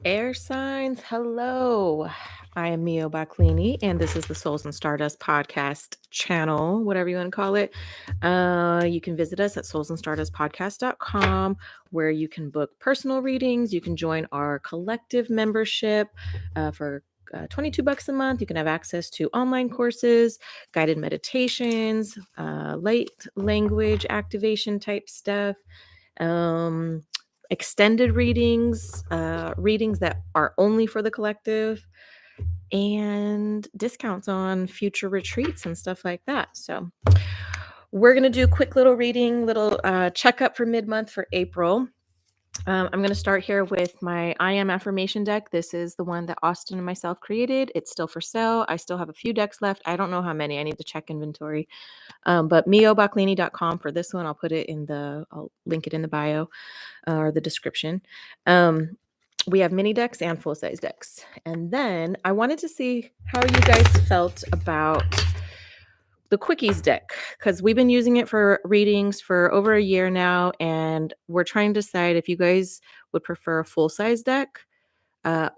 Air signs, hello. I am Mio Baclini, and this is the Souls and Stardust Podcast channel, whatever you want to call it. You can visit us at soulsandstardustpodcast.com, where you can book personal readings. You can join our collective membership for $22 a month. You can have access to online courses, guided meditations, light language activation type stuff. Um, Extended readings, readings that are only for the collective, and discounts on future retreats and stuff like that. So we're going to do a quick little reading, little checkup for mid-month for April. I'm going to start here with my I Am affirmation deck. This is the one that Austin and myself created. It's still for sale. I still have a few decks left. I don't know how many. I need to check inventory. But miobaclini.com for this one. I'll link it in the bio or the description. We have mini decks and full size decks. And then I wanted to see how you guys felt about the Quickies deck, because we've been using it for readings for over a year now, and we're trying to decide if you guys would prefer a full size deck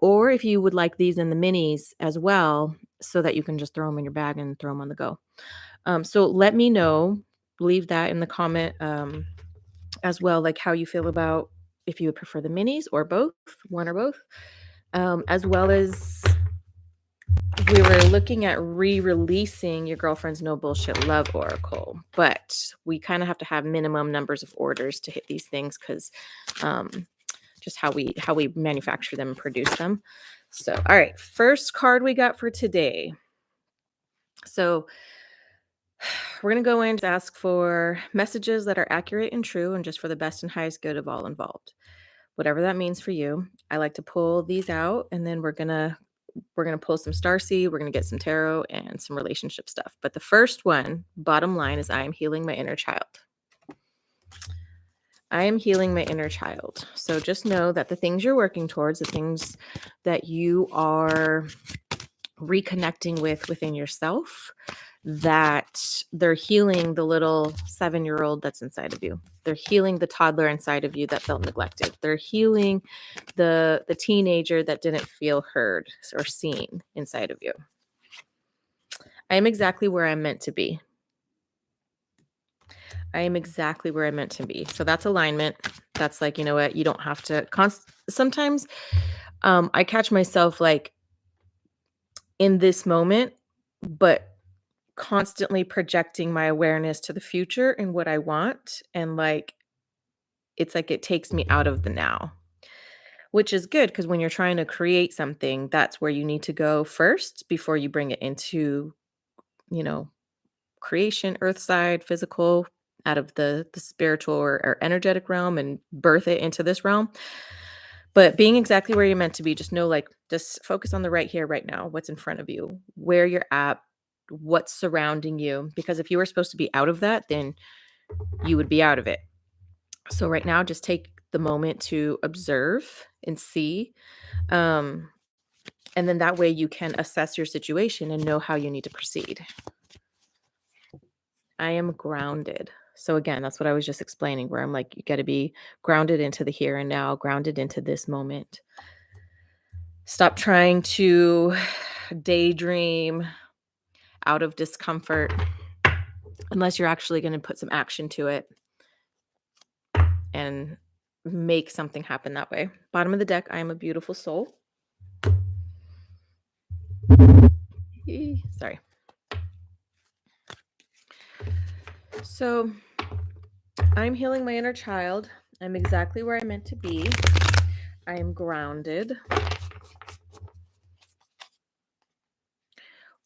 or if you would like these in the minis as well, so that you can just throw them in your bag and throw them on the go. So let me know, leave that in the comment as well, like how you feel about if you would prefer the minis or both, one or both, as well as we were looking at re-releasing Your Girlfriend's No Bullshit Love Oracle, but we kind of have to have minimum numbers of orders to hit these things because just how we manufacture them and produce them. So, all right, first card we got for today. So we're going to go in and ask for messages that are accurate and true and just for the best and highest good of all involved. Whatever that means for you. I like to pull these out, and then we're going to pull some starseed, we're going to get some tarot and some relationship stuff. But the first one, bottom line, is I am healing my inner child. I am healing my inner child. So just know that the things you're working towards, the things that you are reconnecting with within yourself, that they're healing the little 7-year-old that's inside of you. They're healing the toddler inside of you that felt neglected. They're healing the teenager that didn't feel heard or seen inside of you. I am exactly where I'm meant to be. I am exactly where I'm meant to be. So that's alignment. That's like, you know what? You don't have to sometimes I catch myself like in this moment, but constantly projecting my awareness to the future and what I want. And like, it's like it takes me out of the now, which is good because when you're trying to create something, that's where you need to go first before you bring it into, you know, creation, earth side, physical, out of the spiritual or energetic realm and birth it into this realm. But being exactly where you're meant to be, just know, like, just focus on the right here, right now, what's in front of you, where you're at, what's surrounding you. Because if you were supposed to be out of that, then you would be out of it. So right now, just take the moment to observe and see. And then that way you can assess your situation and know how you need to proceed. I am grounded. So again, that's what I was just explaining, where I'm like, you got to be grounded into the here and now, grounded into this moment. Stop trying to daydream out of discomfort unless you're actually going to put some action to it and make something happen that way. Bottom of the deck, I am a beautiful soul. Sorry. So I'm healing my inner child. I'm exactly where I'm meant to be. I am grounded.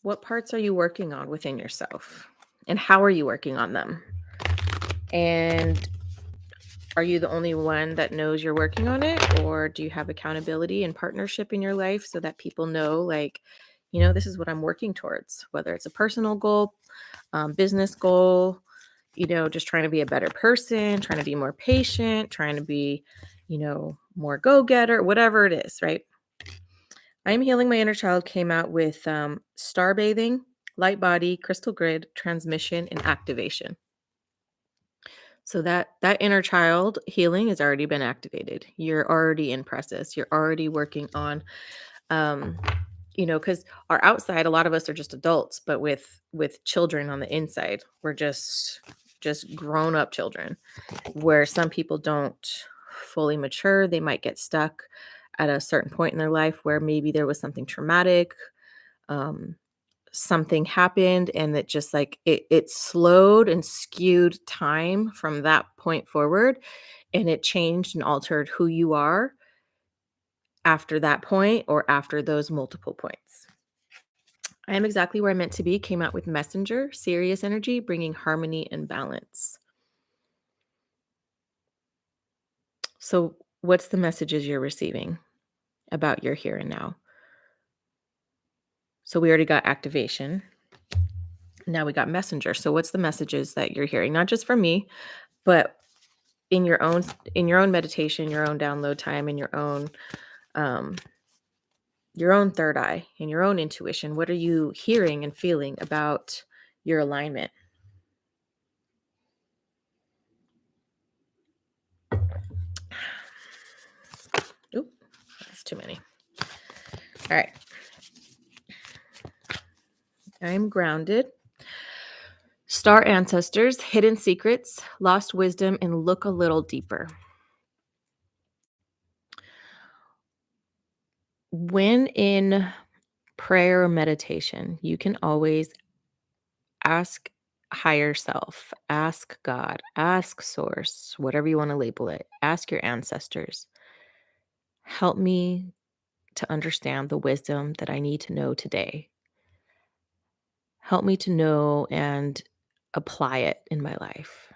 What parts are you working on within yourself? And how are you working on them? And are you the only one that knows you're working on it? Or do you have accountability and partnership in your life so that people know, like, you know, this is what I'm working towards, whether it's a personal goal, business goal, you know, just trying to be a better person, trying to be more patient, trying to be, you know, more go-getter, whatever it is, right? I Am Healing My Inner Child came out with star bathing, light body, crystal grid, transmission, and activation. So that inner child healing has already been activated. You're already in process. You're already working on um because our outside, a lot of us are just adults, but with children on the inside, we're just grown up children, where some people don't fully mature. They might get stuck at a certain point in their life where maybe there was something traumatic, um, something happened, and that just like it slowed and skewed time from that point forward, and it changed and altered who you are after that point or after those multiple points. I am exactly where I'm meant to be came out with messenger, serious energy, bringing harmony and balance. So, what's the messages you're receiving about your here and now? So, we already got activation. Now we got messenger. So, what's the messages that you're hearing? Not just from me, but in your own meditation, your own download time, in um, your own third eye, in your own intuition. What are you hearing and feeling about your alignment? Oop, that's too many. All right. I'm grounded. Star ancestors, hidden secrets, lost wisdom, and look a little deeper. When in prayer or meditation, you can always ask higher self, ask God, ask source, whatever you want to label it, ask your ancestors. Help me to understand the wisdom that I need to know today. Help me to know and apply it in my life.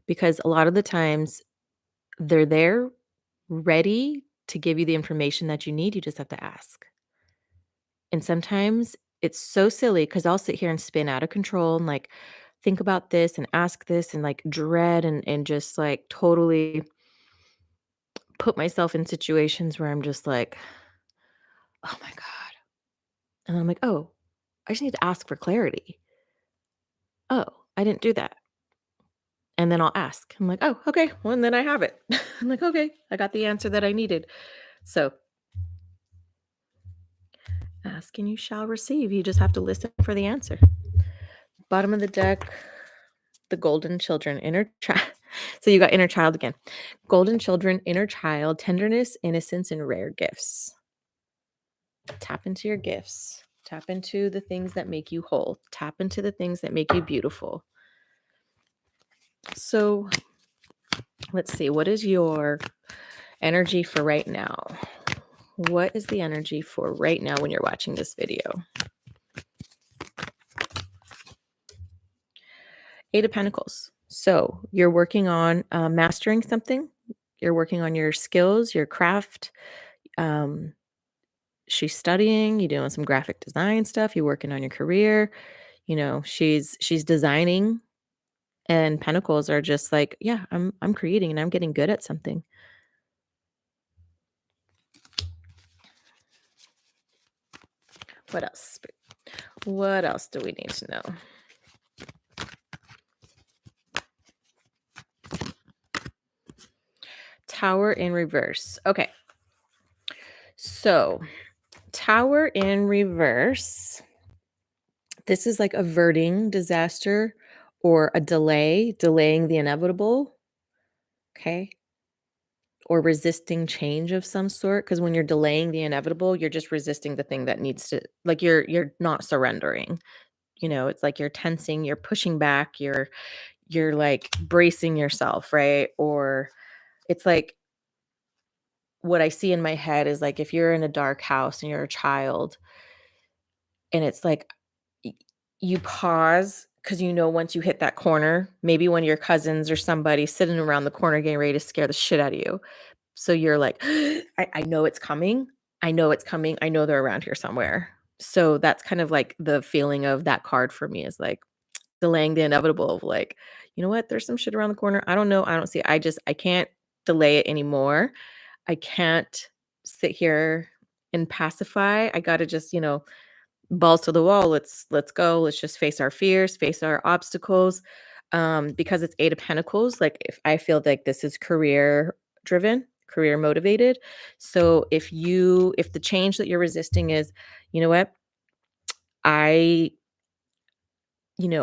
Because a lot of the times they're there ready to give you the information that you need. You just have to ask. And sometimes it's so silly because I'll sit here and spin out of control and like think about this and ask this and like dread and just like totally put myself in situations where I'm just like, oh my God. And I'm like, oh, I just need to ask for clarity. Oh, I didn't do that. And then I'll ask. I'm like, oh, okay. Well, and then I have it. I'm like, okay, I got the answer that I needed. So ask and you shall receive. You just have to listen for the answer. Bottom of the deck, the golden children, inner child. So you got inner child again. Golden children, inner child, tenderness, innocence, and rare gifts. Tap into your gifts. Tap into the things that make you whole. Tap into the things that make you beautiful. So let's see. What is your energy for right now? What is the energy for right now when you're watching this video? Eight of Pentacles. So you're working on mastering something. You're working on your skills, your craft. Um, she's studying. You're doing some graphic design stuff. You're working on your career. She's designing. And Pentacles are just like, yeah, I'm creating and I'm getting good at something. What else? What else do we need to know? Tower in reverse. Okay. So, Tower in reverse. This is like averting disaster or a delaying the inevitable. Okay. Or resisting change of some sort. Because when you're delaying the inevitable, you're just resisting the thing that needs to, like, you're not surrendering. It's like you're tensing, you're pushing back, you're like bracing yourself, right? Or it's like what I see in my head is like if you're in a dark house and you're a child and it's like y- you pause because once you hit that corner, maybe one of your cousins or somebody sitting around the corner getting ready to scare the shit out of you. So you're like, I know it's coming. I know it's coming. I know they're around here somewhere. So that's kind of like the feeling of that card for me is like delaying the inevitable of like, you know what? There's some shit around the corner. I don't know. I don't see it. I can't delay it anymore. I can't sit here and pacify. I got to just, balls to the wall. Let's go. Let's just face our fears, face our obstacles. because it's Eight of Pentacles, like if I feel like this is career driven, career motivated. So if the change that you're resisting is, you know what, I,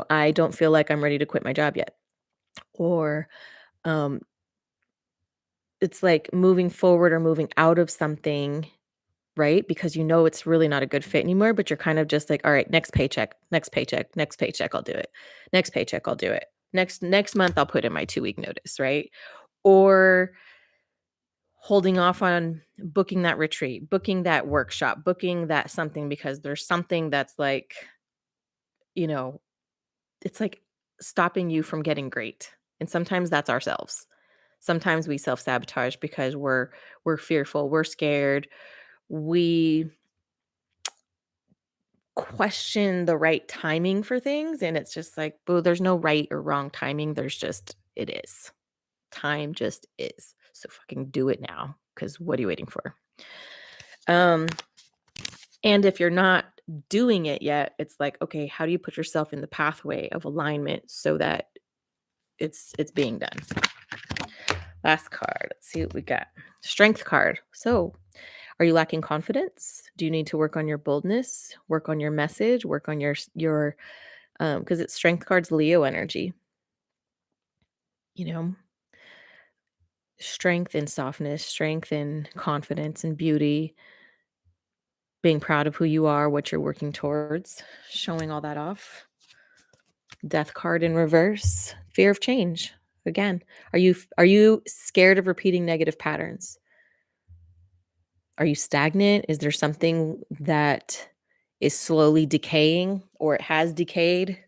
I don't feel like I'm ready to quit my job yet. Or um, it's like moving forward or moving out of something, right? Because it's really not a good fit anymore, but you're kind of just like, all right, next paycheck, next paycheck, next paycheck, I'll do it. Next paycheck, I'll do it. Next month I'll put in my 2-week notice, right? Or holding off on booking that retreat, booking that workshop, booking that something because there's something that's like, you know, it's like stopping you from getting great. And sometimes that's ourselves. Sometimes we self-sabotage because we're fearful, we're scared, we question the right timing for things, and it's just like, boo, there's no right or wrong timing. There's just it is. Time just is. So fucking do it now, because what are you waiting for? Um, and if you're not doing it yet, it's like, okay, how do you put yourself in the pathway of alignment so that it's being done? Last card. Let's see what we got. Strength card. So, are you lacking confidence? Do you need to work on your boldness, work on your message, work on your because it's strength cards Leo energy, you know, strength and softness, strength and confidence and beauty, being proud of who you are, what you're working towards, showing all that off. Death card in reverse, fear of change. Again, are you scared of repeating negative patterns? Are you stagnant? Is there something that is slowly decaying or it has decayed?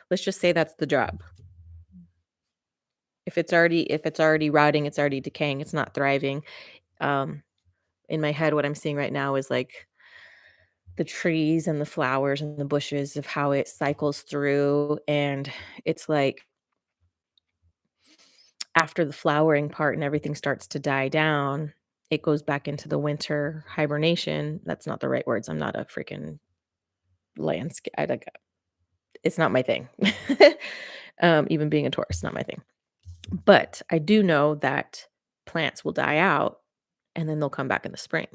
Let's just say that's the job. If it's already rotting, it's already decaying, it's not thriving. Um, in my head, what I'm seeing right now is like the trees and the flowers and the bushes of how it cycles through. And it's like after the flowering part and everything starts to die down, it goes back into the winter hibernation. That's not the right words. I'm not a freaking landscape. It's not my thing. Even being a Taurus, not my thing. But I do know that plants will die out and then they'll come back in the spring.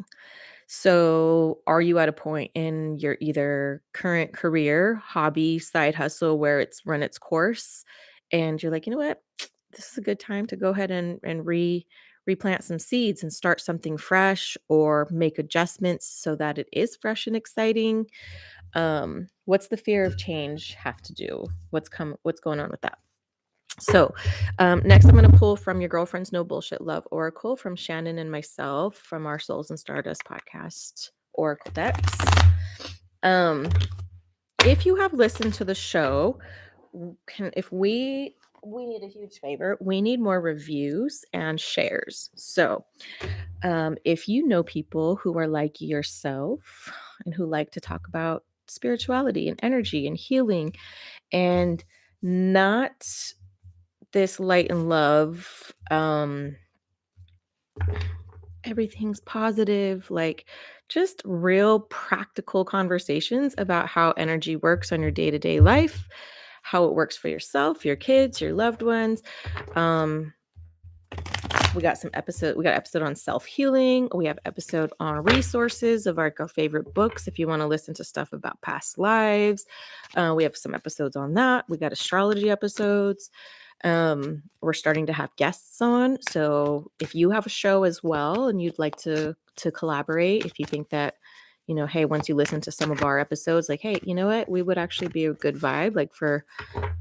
So, are you at a point in your either current career, hobby, side hustle where it's run its course and you're like, you know what? This is a good time to go ahead and replant some seeds and start something fresh or make adjustments so that it is fresh and exciting. What's the fear of change have to do? What's going on with that? So, next, I'm going to pull from your girlfriend's No Bullshit Love Oracle from Shannon and myself from our Souls and Stardust podcast Oracle decks. If you have listened to the show, if we need a huge favor, we need more reviews and shares. So, if you know people who are like yourself and who like to talk about spirituality and energy and healing and not this light and love, everything's positive, like just real practical conversations about how energy works on your day-to-day life, how it works for yourself, your kids, your loved ones. um we got episode on self-healing, we have episode on resources of our favorite books if you want to listen to stuff about past lives. We have some episodes on that. We got astrology episodes. We're starting to have guests on, so if you have a show as well and you'd like to collaborate, if you think that, hey, once you listen to some of our episodes, like, hey, you know what, we would actually be a good vibe, like for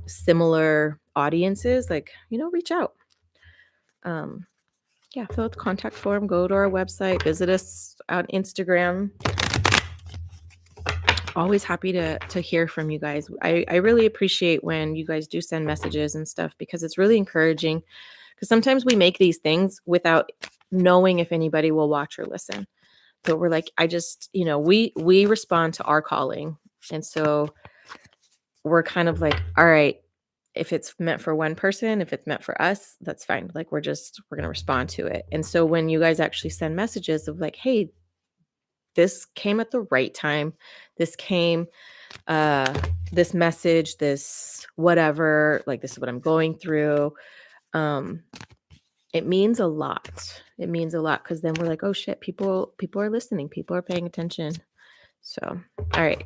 similar audiences, like, reach out. um yeah, fill out the contact form, go to our website, visit us on Instagram. Always happy to hear from you guys. I really appreciate when you guys do send messages and stuff because it's really encouraging, because sometimes we make these things without knowing if anybody will watch or listen. So we're like, I just, we respond to our calling. And so we're kind of like, all right, if it's meant for one person, if it's meant for us, that's fine. Like we're going to respond to it. And so when you guys actually send messages of like, hey, this came at the right time. This came this message, this whatever, like this is what I'm going through. Um, it means a lot. It means a lot because then we're like, oh shit, people are listening, people are paying attention. So, all right.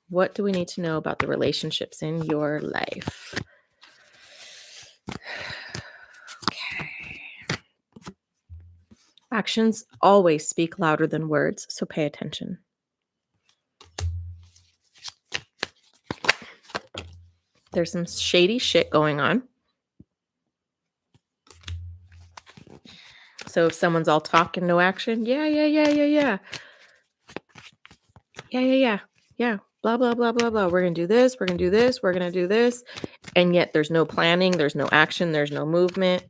What do we need to know about the relationships in your life? Okay. Actions always speak louder than words, so pay attention. There's some shady shit going on. So if someone's all talk and no action, yeah. Blah, blah, blah, blah, blah. We're going to do this. We're going to do this. We're going to do this. And yet there's no planning. There's no action. There's no movement.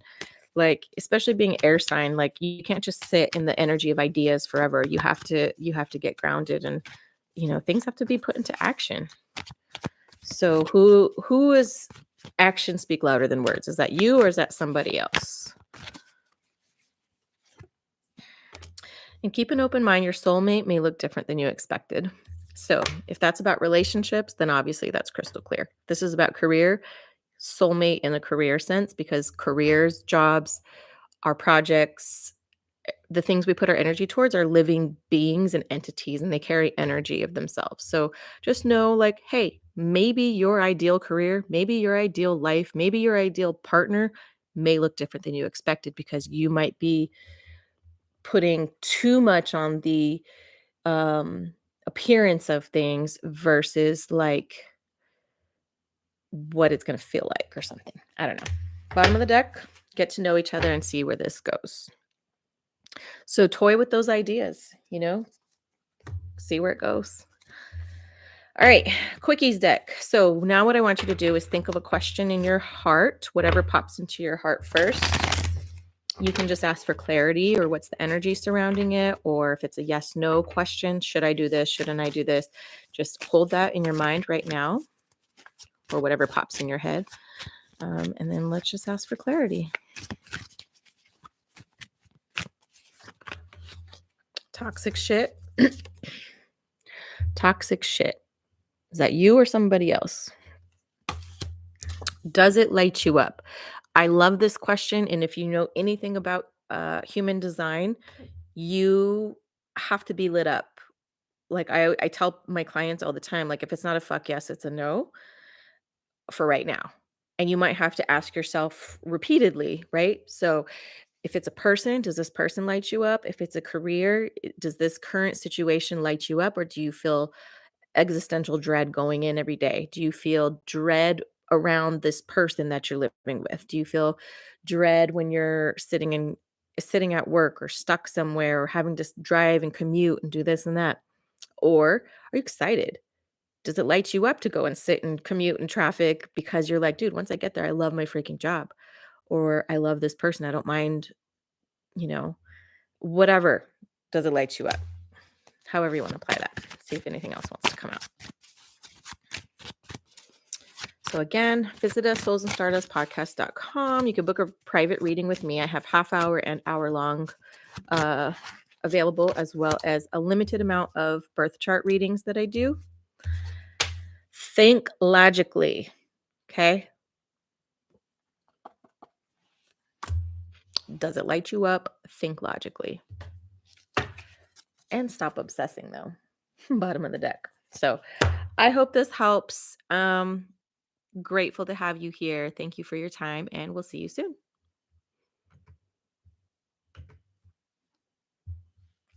Like, especially being air sign, like you can't just sit in the energy of ideas forever. You have to get grounded and, things have to be put into action. So who is actions speak louder than words? Is that you or is that somebody else? And keep an open mind. Your soulmate may look different than you expected. So if that's about relationships, then obviously that's crystal clear. This is about career, soulmate in a career sense, because careers, jobs, our projects, the things we put our energy towards are living beings and entities, and they carry energy of themselves. So just know, like, hey, maybe your ideal career, maybe your ideal life, maybe your ideal partner may look different than you expected because you might be putting too much on the appearance of things versus like what it's going to feel like or something. I don't know. Bottom of the deck, get to know each other and see where this goes. So toy with those ideas, see where it goes. All right, quickies deck. So now what I want you to do is think of a question in your heart, whatever pops into your heart first. You can just ask for clarity or what's the energy surrounding it, or if it's a yes, no question, should I do this? Shouldn't I do this? Just hold that in your mind right now or whatever pops in your head. And then let's just ask for clarity. Toxic shit. Toxic shit. Is that you or somebody else? Does it light you up? I love this question. And if you know anything about human design, you have to be lit up. Like I tell my clients all the time, like if it's not a fuck yes, it's a no for right now. And you might have to ask yourself repeatedly, right? So if it's a person, does this person light you up? If it's a career, does this current situation light you up? Or do you feel existential dread going in every day? Do you feel dread around this person that you're living with? Do you feel dread when you're sitting at work or stuck somewhere or having to drive and commute and do this and that? Or are you excited? Does it light you up to go and sit and commute in traffic because you're like, dude, once I get there, I love my freaking job, or I love this person. I don't mind, you know, whatever. Does it light you up? However you want to apply that. See if anything else wants to come out. So again, visit us, soulsandstardustpodcast.com. You can book a private reading with me. I have half-hour and hour-long available, as well as a limited amount of birth chart readings that I do. Think logically, okay? Does it light you up? Think logically. And stop obsessing, though. Bottom of the deck. So I hope this helps. Grateful to have you here. Thank you for your time, and we'll see you soon.